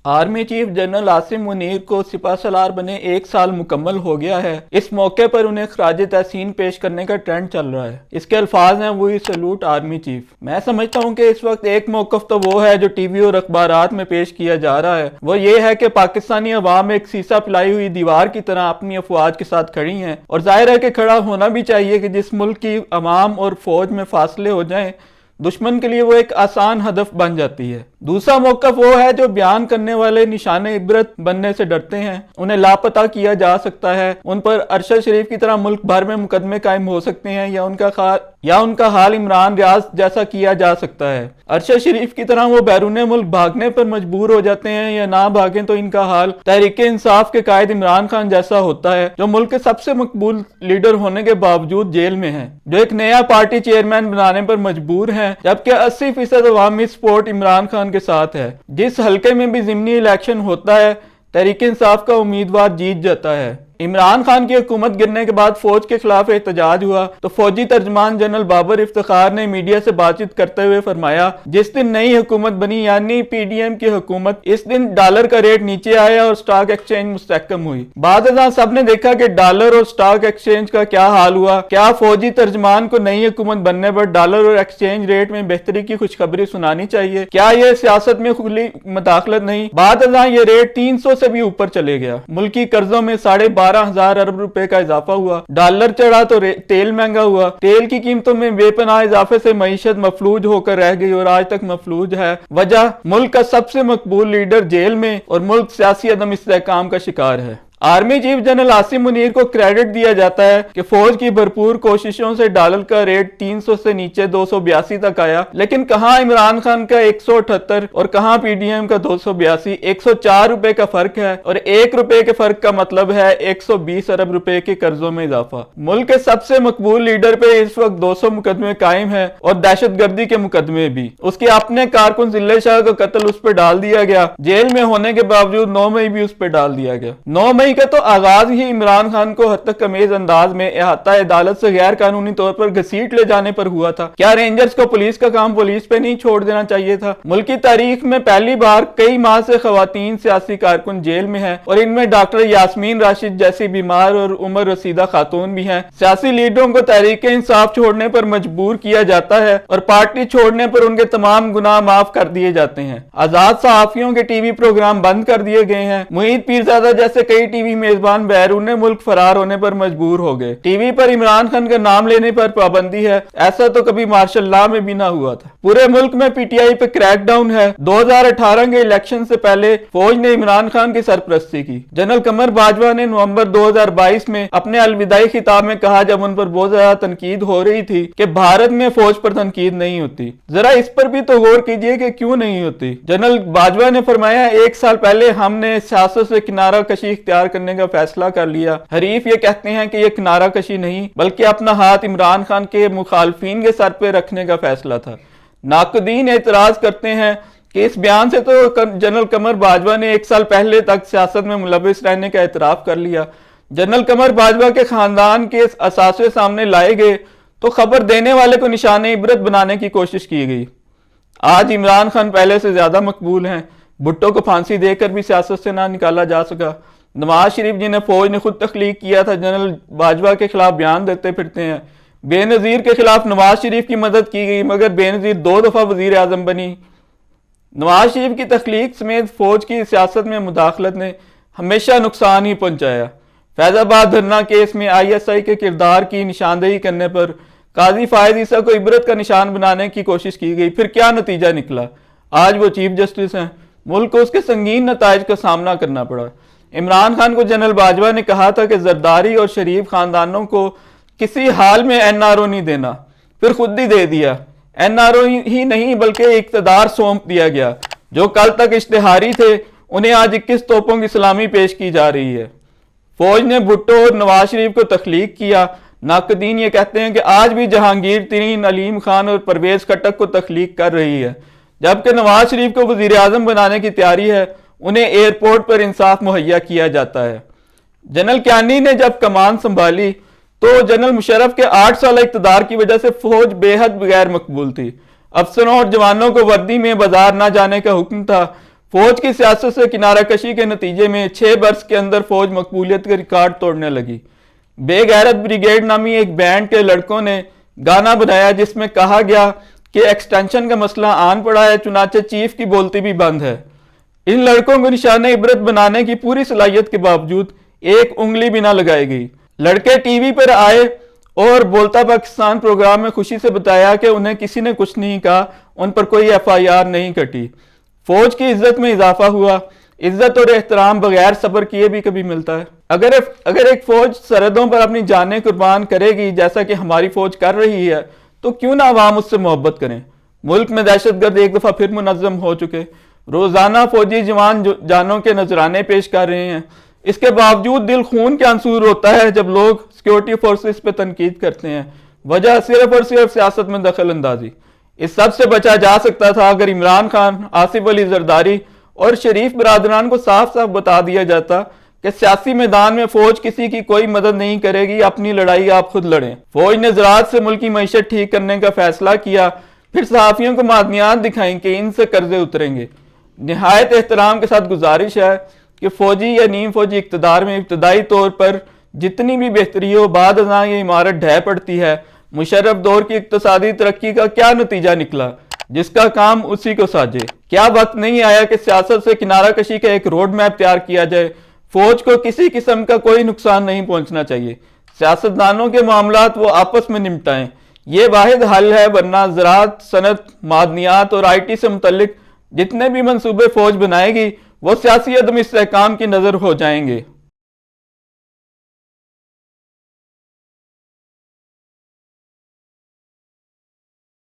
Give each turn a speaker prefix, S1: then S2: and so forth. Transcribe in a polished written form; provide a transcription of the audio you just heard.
S1: Army chief general Asim Munir को सिपह सलार बने 1 साल मुकम्मल हो गया है। इस मौके पर उन्हें खराज तहसीन पेश करने का ट्रेंड चल रहा है। इसके अल्फाज हैं, वी सैल्यूट आर्मी चीफ। मैं समझता हूं कि इस वक्त एक मौकफ तो वो है जो टीवी और अखबारात में पेश किया जा रहा है, वो ये है कि पाकिस्तानी अवाम एक सीसा पिलाई हुई दीवार की तरह अपनी अफवाज के साथ खड़ी हैं, और जाहिर है कि खड़ा होना भी चाहिए कि जिस मुल्क की अवाम और फौज में फासले हो जाएं, दुश्मन के लिए वो एक आसान हदफ बन जाती है। दूसरा मौकफ वो है जो बयान करने वाले निशाने इबरत बनने से डरते हैं। उन्हें लापता किया जा सकता है, उन पर अरशद शरीफ की तरह मुल्क भर में मुकदमे कायम हो सकते हैं, या उनका हाल इमरान रियाज जैसा किया जा सकता है। अरशद शरीफ की तरह वो बैरून मुल्क भागने पर मजबूर हो जाते हैं, या ना भागें तो इनका हाल तहरीक इंसाफ के कायद इमरान खान जैसा होता है, जो मुल्क के सबसे मकबूल लीडर होने के बावजूद जेल में है, जो एक नया पार्टी चेयरमैन बनाने पर मजबूर है, जबकि 80% अवामी सपोर्ट इमरान खान के साथ है। जिस हल्के में भी ज़िमनी इलेक्शन होता है, तहरीक इंसाफ का उम्मीदवार जीत जाता है। इमरान खान की हुकूमत गिरने के बाद फौज के खिलाफ एहतजाज हुआ तो फौजी तर्जमान जनरल बाबर इफ्तिखार ने मीडिया से बातचीत करते हुए फरमाया, जिस दिन नई हुकूमत बनी यानी पीडीएम की हुकूमत, इस दिन डॉलर का रेट नीचे आया और स्टॉक एक्सचेंज मुस्तहकम हुई। बाद सब ने देखा कि डॉलर और स्टॉक एक्सचेंज का क्या हाल हुआ। क्या फौजी तर्जमान को नई हुकूमत बनने पर डॉलर और एक्सचेंज रेट में बेहतरी की खुशखबरी सुनानी चाहिए? क्या यह सियासत में खुली मुदाखलत नहीं? बाद ये रेट 300 से भी ऊपर चले गया। मुल्की कर्जों में 12,500 अरब रुपए का इजाफा हुआ। डॉलर चढ़ा तो तेल महंगा हुआ। तेल की कीमतों में बेपनाह इजाफे से मईशत मफलूज होकर रह गई और आज तक मफलूज है। वजह, मुल्क का सबसे मकबूल लीडर जेल में और मुल्क सियासी अदम इस्तेहकाम का शिकार है। Army chief general Asim Munir को क्रेडिट दिया जाता है कि फौज की भरपूर कोशिशों से डॉलर का रेट 300 से नीचे 282 तक आया, लेकिन कहां इमरान खान का 178 और कहां पीडीएम का 282। 104 रुपए का फर्क है, और 1 रुपए के फर्क का मतलब है 120 अरब रुपए के कर्जों में इजाफा। मुल्क के सबसे मकबूल लीडर पे इस वक्त 200 मुकदमे कायम है, और दहशतगर्दी के मुकदमे भी। उसके अपने कारकुन जिल्ले शाह का कत्ल उस पर डाल दिया गया। जेल में होने के बावजूद 9 मई भी उस पर डाल दिया गया। 9 मई का तो आगाज ही इमरान खान को हद तक कमीज अंदाज में अहाता अदालत से गैर कानूनी तौर पर घसीट ले जाने पर हुआ था। क्या रेंजर्स को पुलिस का काम पुलिस पे नहीं छोड़ देना चाहिए था? मुल्क की तारीख में पहली बार कई माह से खवातीन सियासी कारकुन जेल में हैं, और इनमें डॉक्टर यास्मीन राशिद जैसी बीमार और उम्र रसीदा खातून भी हैं। सियासी लीडरों को तहरीक इंसाफ छोड़ने पर मजबूर किया जाता है, और पार्टी छोड़ने पर उनके तमाम गुनाह माफ कर दिए जाते हैं। आजाद सहाफियों के टीवी प्रोग्राम बंद कर दिए गए हैं। मुईद पीरजादा जैसे कई टीवी मेजबान बैरून मुल्क फरार होने पर मजबूर हो गए। टीवी पर इमरान खान का नाम लेने पर पाबंदी है। ऐसा तो कभी मार्शल लॉ में भी ना हुआ था। पूरे मुल्क में पीटीआई पे क्रैकडाउन है। 2018 के इलेक्शन से पहले फौज ने इमरान खान की सरपरस्ती की। जनरल कमर बाजवा ने नवंबर 2022 में अपने अलविदाई खिताब में कहा, जब उन पर बहुत ज्यादा तनकीद हो रही थी, कि भारत में फौज पर तनकीद नहीं होती। जरा इस पर भी तो गौर कीजिए कि क्यों नहीं होती। जनरल बाजवा ने फरमाया, 1 साल पहले हमने सियासत से किनारा कशी इख्तियार करने का फैसला कर लिया। हरीफ ये कहते हैं कि ये किनारा कशी नहीं, बल्कि अपना हाथ इमरान खान के मुखालफिन के सर पे रखने का फैसला था। नाकदीन एतराज करते हैं कि इस बयान से तो जनरल कमर बाजवा ने 1 साल पहले तक सियासत में मुलविस रहने का एतराफ कर लिया। जनरल कमर बाजवा के खानदान के असासे सामने लाए गए तो खबर देने वाले को निशाने इबरत बनाने की कोशिश की गई। आज इमरान खान पहले से ज्यादा मकबूल हैं। भुट्टो को फांसी देकर भी सियासत से ना निकाला जा सका। नवाज शरीफ जिन्हें फौज ने खुद तख्लीक किया था, जनरल बाजवा के खिलाफ बयान देते फिरते हैं। बेनजीर के खिलाफ नवाज शरीफ की मदद की गई, मगर बेनजीर 2 दफा वजीर आजम बनी। नवाज शरीफ की तख्लीक समेत फौज की सियासत में मुदाखलत ने हमेशा नुकसान ही पहुंचाया। फैजाबाद धरना केस में ISI के किरदार की निशानदेही करने पर काजी फायद ईसा को इबरत का निशान बनाने की कोशिश की गई। फिर क्या नतीजा निकला? आज वो चीफ जस्टिस हैं। मुल्क को उसके संगीन नताइज का सामना करना पड़ा। इमरान खान को जनरल बाजवा ने कहा था कि जरदारी और शरीफ खानदानों को किसी हाल में NRO नहीं देना, फिर खुद ही दे दिया। NRO ही नहीं बल्कि इख्तिदार सौंप दिया गया। जो कल तक इश्तिहारी थे, उन्हें आज 21 तोपों की सलामी पेश की जा रही है। फौज ने भुट्टो और नवाज शरीफ को तख्लीक किया। नाकदीन ये कहते हैं कि आज भी जहांगीर तरीन, अलीम खान और परवेज खटक को तख्लीक कर रही है, जबकि नवाज शरीफ को वजीर आजम बनाने की तैयारी है। उन्हें एयरपोर्ट पर इंसाफ मुहैया किया जाता है। जनरल क्यानी ने जब कमान संभाली तो जनरल मुशर्रफ के 8 साल इक़्तिदार की वजह से फौज बेहद गैर मकबूल थी। अफसरों और जवानों को वर्दी में बाजार ना जाने का हुक्म था। फौज की सियासत से किनारा कशी के नतीजे में 6 बरस के अंदर फौज मकबूलियत के रिकॉर्ड तोड़ने लगी। बेगैरत ब्रिगेड नामी एक बैंड के लड़कों ने गाना बनाया जिसमें कहा गया कि एक्सटेंशन का मसला आन पड़ा है, चुनाचे चीफ की बोलती भी बंद है। इन लड़कों को निशाने इबरत बनाने की पूरी सलाहियत के बावजूद एक उंगली भी ना लगाई गई। लड़के टीवी पर आए और बोलता पाकिस्तान प्रोग्राम में खुशी से बताया कि उन्हें किसी ने कुछ नहीं कहा, उन पर कोई FIR नहीं कटी। फौज की इज्जत में इजाफा हुआ। इज्जत और एहतराम बगैर सब्र किए भी कभी मिलता है। अगर एक फौज सरहदों पर अपनी जानें कुर्बान करेगी जैसा कि हमारी फौज कर रही है, तो क्यों ना अवाम उससे मोहब्बत करें। मुल्क में दहशतगर्द एक दफा फिर मुनज़्ज़म हो चुके। रोजाना फौजी जवान जानों के नजराने पेश कर रहे हैं। इसके बावजूद दिल खून के आंसूर होता है जब लोग सिक्योरिटी फोर्सेस पे तनकीद करते हैं। वजह सिर्फ और सिर्फ सियासत में दखल अंदाजी। इस सब से बचा जा सकता था अगर इमरान खान, आसिफ अली जरदारी और शरीफ बरादरान को साफ साफ बता दिया जाता कि सियासी मैदान में फौज किसी की कोई मदद नहीं करेगी, अपनी लड़ाई आप खुद लड़ें। फौज ने ज़राअत से मुल्क की मईशत ठीक करने का फैसला किया, फिर सहाफ़ियों को मादनियात दिखाएं कि इनसे कर्जे उतरेंगे। निहायत एहतराम के साथ गुजारिश है कि फौजी या नीम फौजी इक़्तिदार में इब्तदाई तौर पर जितनी भी बेहतरी हो, बाद अज़ां ये इमारत ढह पड़ती है। मुशर्रफ दौर की इक़्तिसादी तरक्की का क्या नतीजा निकला, जिसका काम उसी को साजे। क्या वक्त नहीं आया कि सियासत से किनारा कशी का एक रोड मैप तैयार किया जाए। फौज को किसी किस्म का कोई नुकसान नहीं पहुंचना चाहिए। सियासतदानों के मामलात वो आपस में निपटाएं, ये वाहिद हल है, वरना ज़राअत, सनत, मादनियात और IT से मुतल्लिक जितने भी मंसूबे फौज बनाएगी वो सियासी अदम इस्तेहकाम की नजर हो जाएंगे।